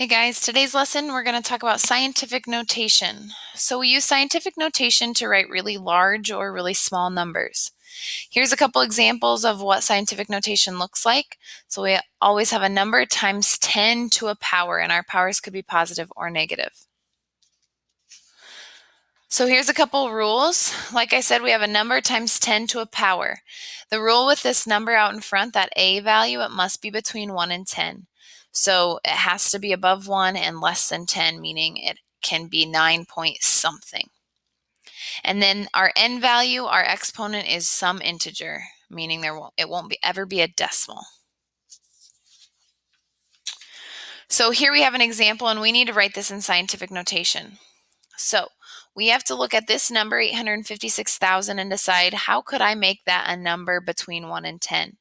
Hey guys, today's lesson we're going to talk about scientific notation. So we use scientific notation to write really large or really small numbers. Here's a couple examples of what scientific notation looks like. So we always have a number times 10 to a power, and our powers could be positive or negative. So here's a couple rules. Like I said, we have a number times 10 to a power. The rule with this number out in front, that a value, it must be between 1 and 10. So it has to be above 1 and less than 10, meaning it can be 9 point something. And then our n value, our exponent, is some integer, meaning it won't ever be a decimal. So here we have an example, and we need to write this in scientific notation. So we have to look at this number, 856,000, and decide, how could I make that a number between 1 and 10?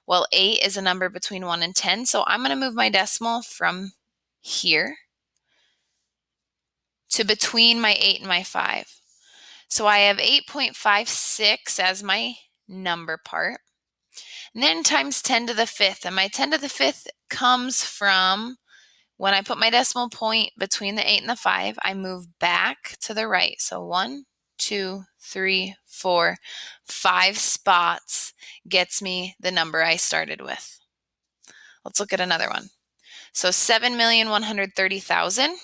Well, 8 is a number between 1 and 10, so I'm going to move my decimal from here to between my 8 and my 5. So I have 8.56 as my number part, and then times 10 to the 5th. And my 10 to the 5th comes from when I put my decimal point between the 8 and the 5, I move back to the right. So 1, 2, 3, 4, 5 spots gets me the number I started with. Let's look at another one. So 7,130,000.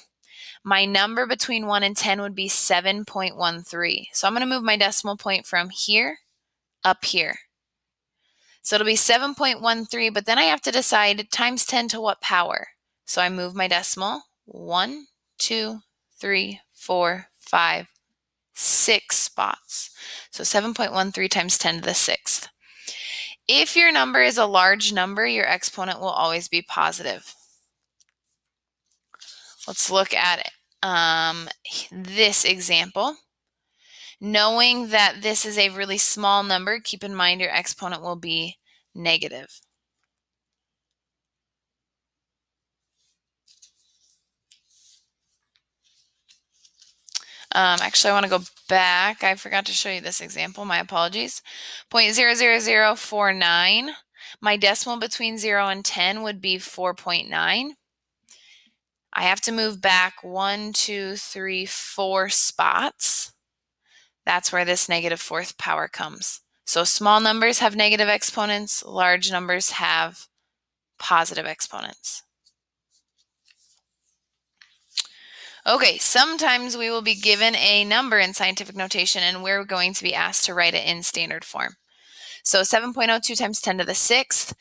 My number between 1 and 10 would be 7.13. So I'm going to move my decimal point from here up here. So it'll be 7.13, but then I have to decide times 10 to what power. So I move my decimal 1, 2, 3, 4, 5, 6 spots. So 7.13 times 10 to the 6th. If your number is a large number, your exponent will always be positive. Let's look at this example. Knowing that this is a really small number, keep in mind your exponent will be negative. Actually, I want to go back. I forgot to show you this example. My apologies. 0.00049. My decimal between 0 and 10 would be 4.9. I have to move back 1, 2, 3, 4 spots. That's where this negative fourth power comes. So small numbers have negative exponents. Large numbers have positive exponents. Okay, sometimes we will be given a number in scientific notation, and we're going to be asked to write it in standard form. So 7.02 times 10 to the 6th,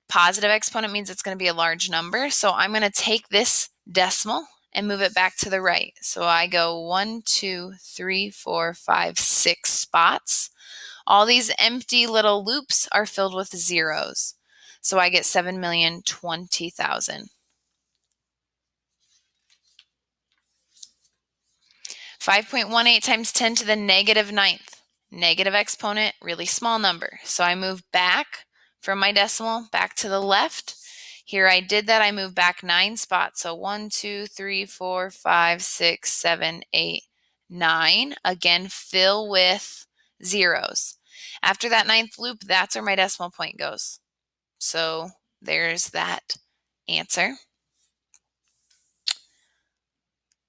positive exponent means it's going to be a large number. So I'm going to take this decimal and move it back to the right. So I go 1, 2, 3, 4, 5, 6 spots. All these empty little loops are filled with zeros. So I get 7,020,000. 5.18 times 10 to the negative 9th. Negative exponent, really small number. So I move back from my decimal back to the left. Here I did that. I moved back 9 spots. So 1, 2, 3, 4, 5, 6, 7, 8, 9. Again, fill with zeros. After that 9th loop, that's where my decimal point goes. So there's that answer.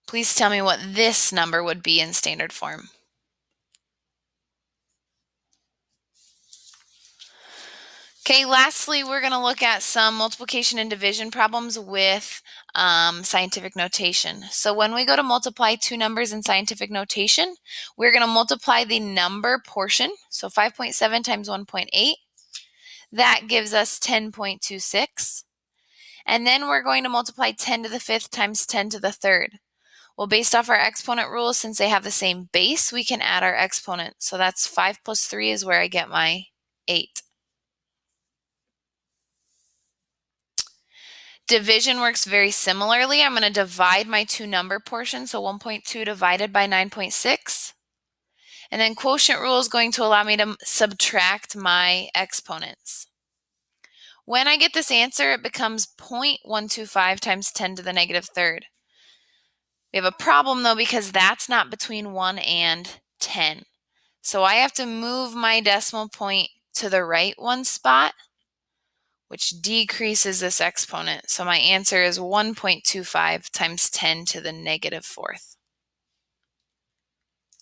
Please tell me what this number would be in standard form. Okay, lastly, we're going to look at some multiplication and division problems with scientific notation. So when we go to multiply two numbers in scientific notation, we're going to multiply the number portion. So 5.7 times 1.8, that gives us 10.26. And then we're going to multiply 10 to the 5th times 10 to the 3rd. Well, based off our exponent rule, since they have the same base, we can add our exponent. So that's 5 plus 3 is where I get my 8. Division works very similarly. I'm going to divide my two number portions, so 1.2 divided by 9.6. And then quotient rule is going to allow me to subtract my exponents. When I get this answer, it becomes 0.125 times 10 to the negative 3rd. We have a problem though, because that's not between 1 and 10. So I have to move my decimal point to the right one spot. which decreases this exponent. So my answer is 1.25 times 10 to the negative fourth.